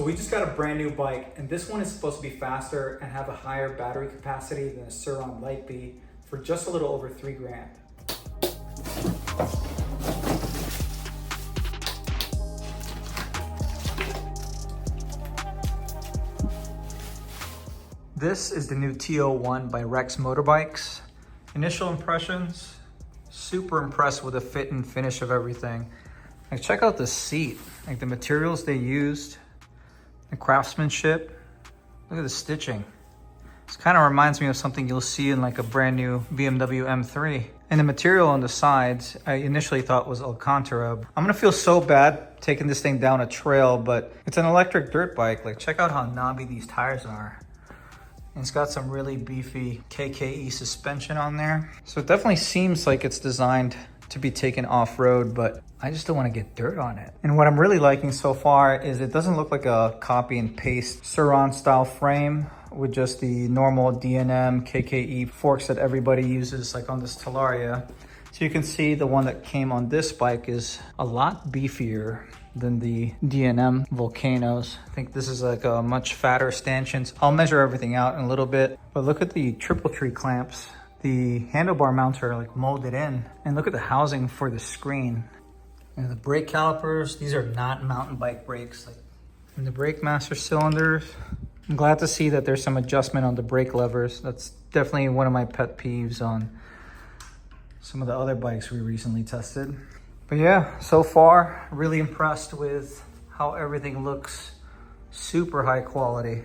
So we just got a brand new bike, and this one is supposed to be faster and have a higher battery capacity than a SurRon Light Bee for just a little over $3,000. This is the new T01 by Rexx Motorbikes. Initial impressions, super impressed with the fit and finish of everything. Like, check out the seat, like the materials they used, the craftsmanship. Look at the stitching. This kind of reminds me of something you'll see in like a brand new BMW M3. And the material on the sides, I initially thought was Alcantara. I'm gonna feel so bad taking this thing down a trail, but it's an electric dirt bike. Like, check out how knobby these tires are. And it's got some really beefy KKE suspension on there. So it definitely seems like it's designed to be taken off-road, but I just don't want to get dirt on it. And what I'm really liking so far is it doesn't look like a copy and paste SurRon style frame with just the normal D&M KKE forks that everybody uses, like on this Talaria. So you can see the one that came on this bike is a lot beefier than the D&M Volcanoes. I think this is like a much fatter stanchions. I'll measure everything out in a little bit, but look at the triple tree clamps. The handlebar mounts are like molded in, and look at the housing for the screen. And the brake calipers, these are not mountain bike brakes. And the brake master cylinders, I'm glad to see that there's some adjustment on the brake levers. That's definitely one of my pet peeves on some of the other bikes we recently tested. But yeah, so far, really impressed with how everything looks. Super high quality.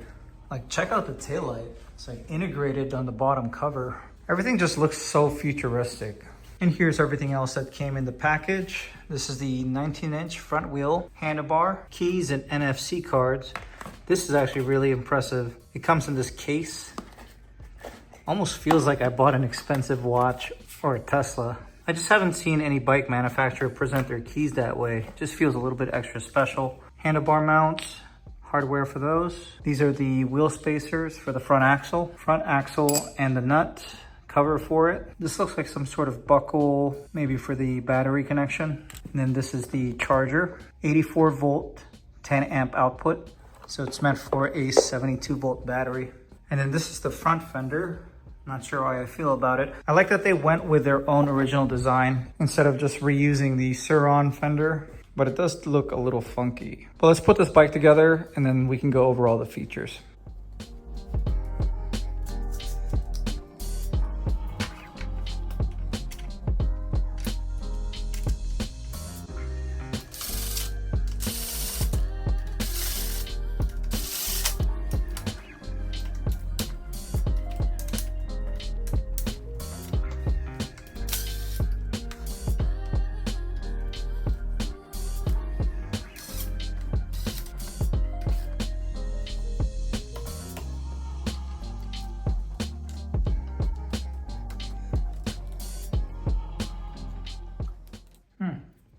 Like, check out the taillight. It's like integrated on the bottom cover. Everything just looks so futuristic. And here's everything else that came in the package. This is the 19-inch front wheel handlebar, keys, and NFC cards. This is actually really impressive. It comes in this case. Almost feels like I bought an expensive watch or a Tesla. I just haven't seen any bike manufacturer present their keys that way. Just feels a little bit extra special. Handlebar mounts, hardware for those. These are the wheel spacers for the front axle and the nut cover for it. This looks like some sort of buckle, maybe for the battery connection. And then this is the charger, 84 volt, 10 amp output. So it's meant for a 72 volt battery. And then this is the front fender. Not sure how I feel about it. I like that they went with their own original design instead of just reusing the SurRon fender, but it does look a little funky. But let's put this bike together and then we can go over all the features.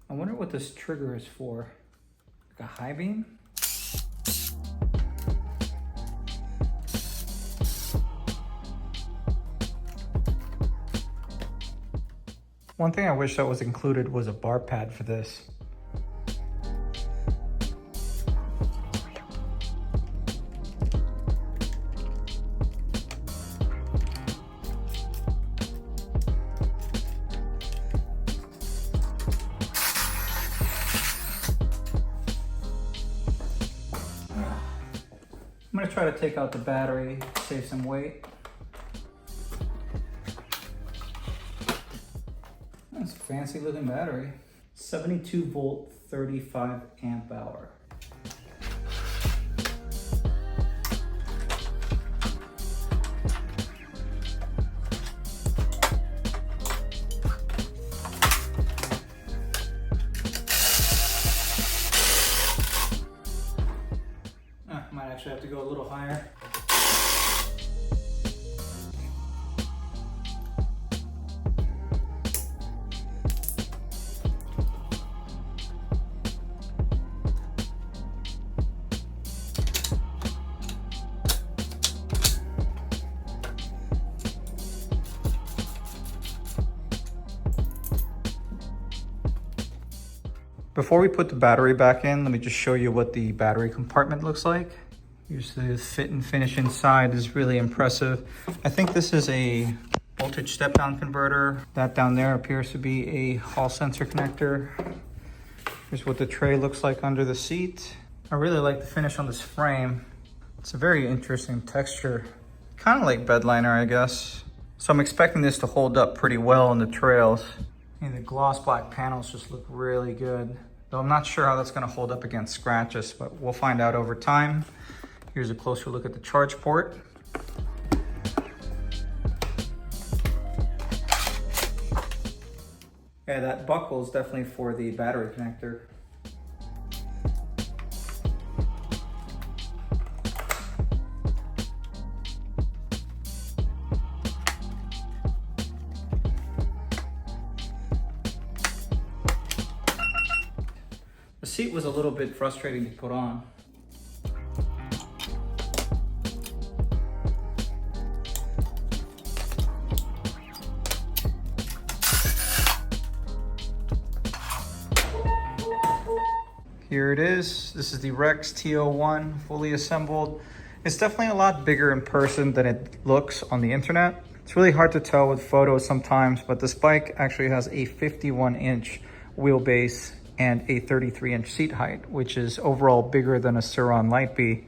I wonder what this trigger is for. Like a high beam? One thing I wish that was included was a bar pad for this. I'm gonna try to take out the battery, save some weight. That's a fancy looking battery. 72 volt, 35 amp hour. Might actually have to go a little higher. Before we put the battery back in, let me just show you what the battery compartment looks like. Here's the fit and finish inside is really impressive. I think this is a voltage step down converter. That down there appears to be a hall sensor connector. Here's what the tray looks like under the seat. I really like the finish on this frame. It's a very interesting texture, kind of like bedliner, I guess. So I'm expecting this to hold up pretty well in the trails. And the gloss black panels just look really good. Though I'm not sure how that's gonna hold up against scratches, but we'll find out over time. Here's a closer look at the charge port. Yeah, that buckle is definitely for the battery connector. The seat was a little bit frustrating to put on. Here it is. This is the Rexx T01 fully assembled. It's definitely a lot bigger in person than it looks on the internet. It's really hard to tell with photos sometimes, but this bike actually has a 51-inch wheelbase and a 33-inch seat height, which is overall bigger than a SurRon Light Bee.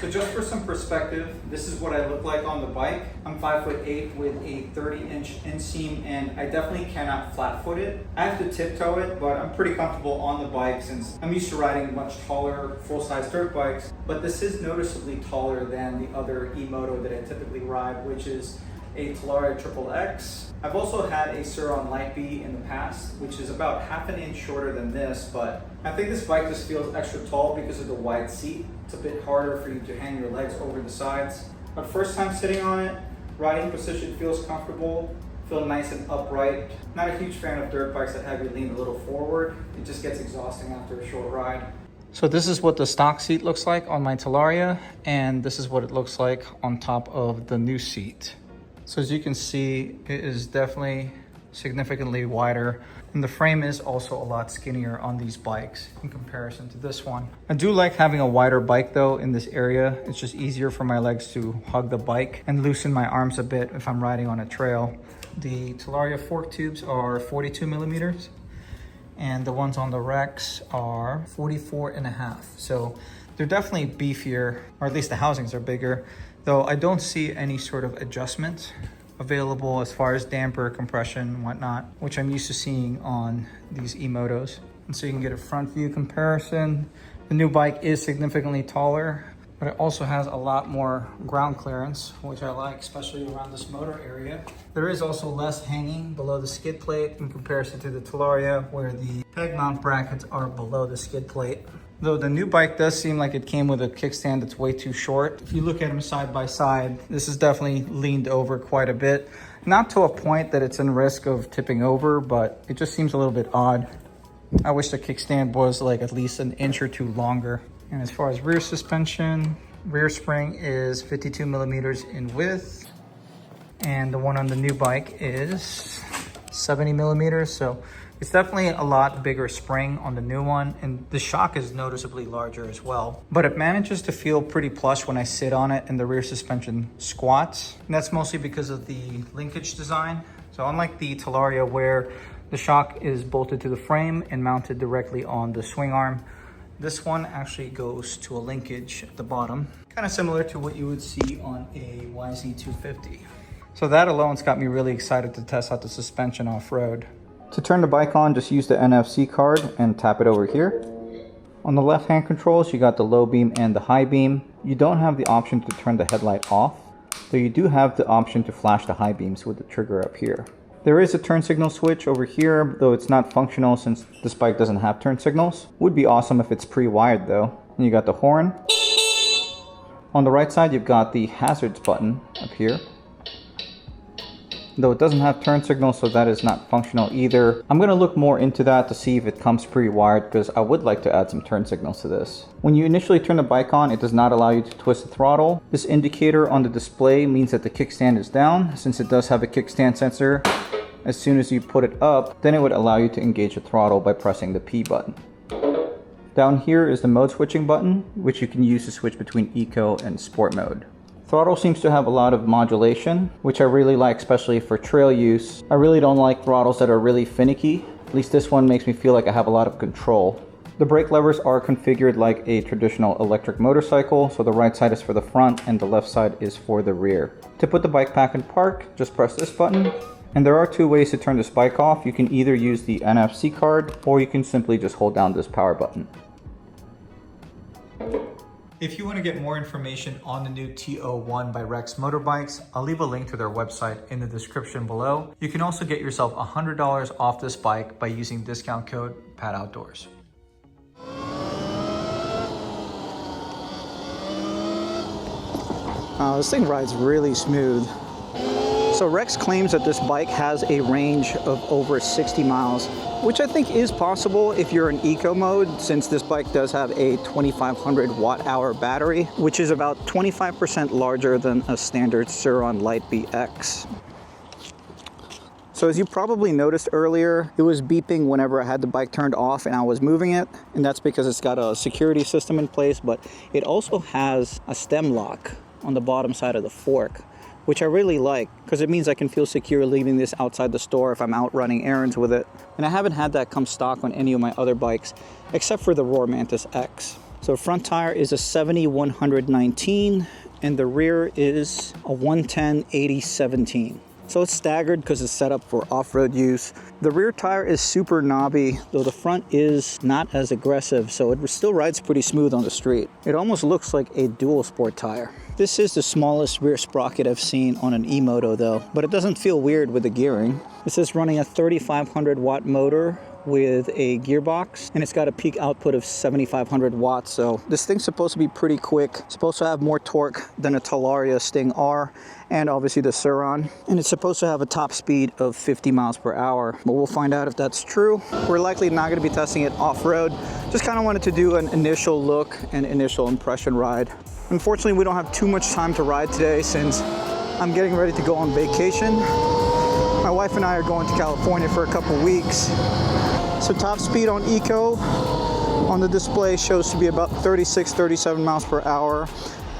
So just for some perspective, this is what I look like on the bike. I'm 5'8" with a 30-inch inseam, and I definitely cannot flat-foot it. I have to tiptoe it, but I'm pretty comfortable on the bike since I'm used to riding much taller, full-size dirt bikes. But this is noticeably taller than the other E-Moto that I typically ride, which is a Talaria XXX. I've also had a SurRon Light Bee in the past, which is about half an inch shorter than this, but I think this bike just feels extra tall because of the wide seat. It's a bit harder for you to hang your legs over the sides. But first time sitting on it, riding position feels comfortable, feel nice and upright. Not a huge fan of dirt bikes that have you lean a little forward. It just gets exhausting after a short ride. So this is what the stock seat looks like on my Talaria, and this is what it looks like on top of the new seat. So as you can see, it is definitely significantly wider, and the frame is also a lot skinnier on these bikes in comparison to this one. I do like having a wider bike though in this area. It's just easier for my legs to hug the bike and loosen my arms a bit if I'm riding on a trail. The Talaria fork tubes are 42 millimeters, and the ones on the Rexx are 44.5. So they're definitely beefier, or at least the housings are bigger, though I don't see any sort of adjustment available as far as damper, compression, and whatnot, which I'm used to seeing on these E-Motos. And so you can get a front view comparison. The new bike is significantly taller, but it also has a lot more ground clearance, which I like, especially around this motor area. There is also less hanging below the skid plate in comparison to the Talaria, where the peg mount brackets are below the skid plate. Though the new bike does seem like it came with a kickstand that's way too short. If you look at them side by side, this is definitely leaned over quite a bit. Not to a point that it's in risk of tipping over, but it just seems a little bit odd. I wish the kickstand was like at least an inch or two longer. And as far as rear suspension, rear spring is 52 millimeters in width. And the one on the new bike is 70 millimeters. So it's definitely a lot bigger spring on the new one, and the shock is noticeably larger as well. But it manages to feel pretty plush when I sit on it and the rear suspension squats. And that's mostly because of the linkage design. So unlike the Talaria where the shock is bolted to the frame and mounted directly on the swing arm, this one actually goes to a linkage at the bottom, kind of similar to what you would see on a YZ250. So that alone's got me really excited to test out the suspension off-road. To turn the bike on, just use the NFC card and tap it over here. On the left-hand controls, you got the low beam and the high beam. You don't have the option to turn the headlight off, though you do have the option to flash the high beams with the trigger up here. There is a turn signal switch over here, though it's not functional since this bike doesn't have turn signals. Would be awesome if it's pre-wired though. And you got the horn. On the right side, you've got the hazards button up here. Though it doesn't have turn signals, so that is not functional either. I'm going to look more into that to see if it comes pre-wired, because I would like to add some turn signals to this. When you initially turn the bike on, it does not allow you to twist the throttle. This indicator on the display means that the kickstand is down, since it does have a kickstand sensor. As soon as you put it up, then it would allow you to engage the throttle by pressing the P button. Down here is the mode switching button, which you can use to switch between eco and sport mode. Throttle seems to have a lot of modulation, which I really like, especially for trail use. I really don't like throttles that are really finicky. At least this one makes me feel like I have a lot of control. The brake levers are configured like a traditional electric motorcycle, so the right side is for the front and the left side is for the rear. To put the bike back in park, just press this button. And there are two ways to turn this bike off. You can either use the NFC card, or you can simply just hold down this power button. If you want to get more information on the new T01 by Rexx Motorbikes, I'll leave a link to their website in the description below. You can also get yourself $100 off this bike by using discount code PATOUTDOORS. This thing rides really smooth. So Rexx claims that this bike has a range of over 60 miles, which I think is possible if you're in eco mode, since this bike does have a 2500 watt-hour battery, which is about 25% larger than a standard SurRon Light Bee X. So as you probably noticed earlier, it was beeping whenever I had the bike turned off and I was moving it, and that's because it's got a security system in place, but it also has a stem lock on the bottom side of the fork, which I really like because it means I can feel secure leaving this outside the store if I'm out running errands with it. And I haven't had that come stock on any of my other bikes except for the Roar Mantis X. So front tire is a 70-119 and the rear is a 110-80-17. So it's staggered because it's set up for off-road use. The rear tire is super knobby, though the front is not as aggressive, so it still rides pretty smooth on the street. It almost looks like a dual sport tire. This is the smallest rear sprocket I've seen on an E-Moto though, but it doesn't feel weird with the gearing. This is running a 3500 watt motor with a gearbox, and it's got a peak output of 7500 watts, so this thing's supposed to be pretty quick. It's supposed to have more torque than a Talaria Sting R and obviously the SurRon, and it's supposed to have a top speed of 50 miles per hour, but we'll find out if that's true. We're likely not going to be testing it off-road. Just kind of wanted to do an initial look and initial impression ride. Unfortunately, we don't have too much time to ride today since I'm getting ready to go on vacation. My wife and I are going to California for a couple weeks. So top speed on eco on the display shows to be about 36-37 miles per hour,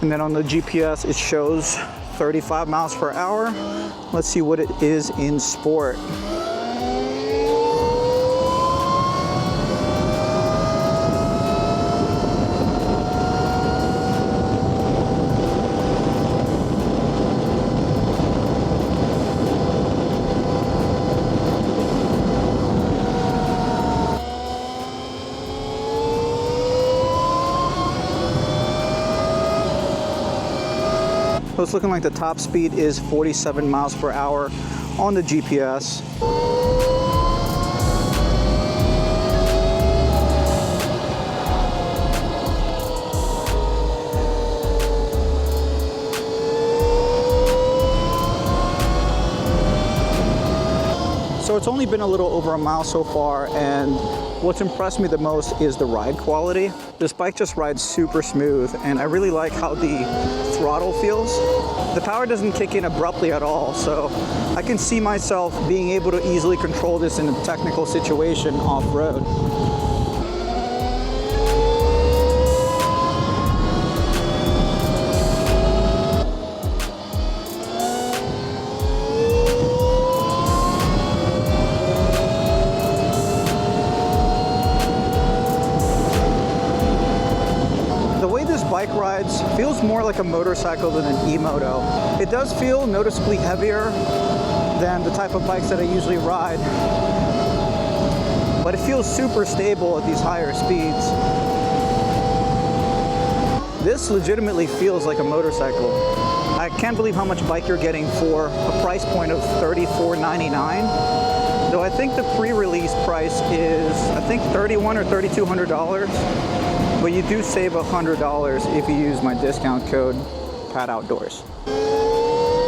and then on the GPS it shows 35 miles per hour. Let's see what it is in sport. So it's looking like the top speed is 47 miles per hour on the GPS. So it's only been a little over a mile so far, and what's impressed me the most is the ride quality. This bike just rides super smooth, and I really like how the throttle feels. The power doesn't kick in abruptly at all, so I can see myself being able to easily control this in a technical situation off-road. Bike rides feels more like a motorcycle than an E-Moto. It does feel noticeably heavier than the type of bikes that I usually ride, but it feels super stable at these higher speeds. This legitimately feels like a motorcycle. I can't believe how much bike you're getting for a price point of $34.99. Though I think the pre-release price is, I think $3,100 or $3,200. But you do save $100 if you use my discount code PATOUTDOORS.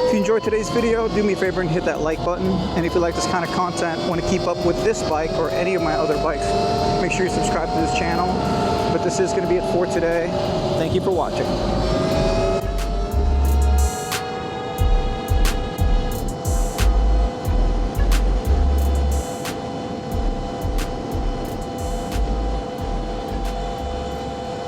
If you enjoyed today's video, do me a favor and hit that like button. And if you like this kind of content, want to keep up with this bike or any of my other bikes, make sure you subscribe to this channel. But this is going to be it for today. Thank you for watching.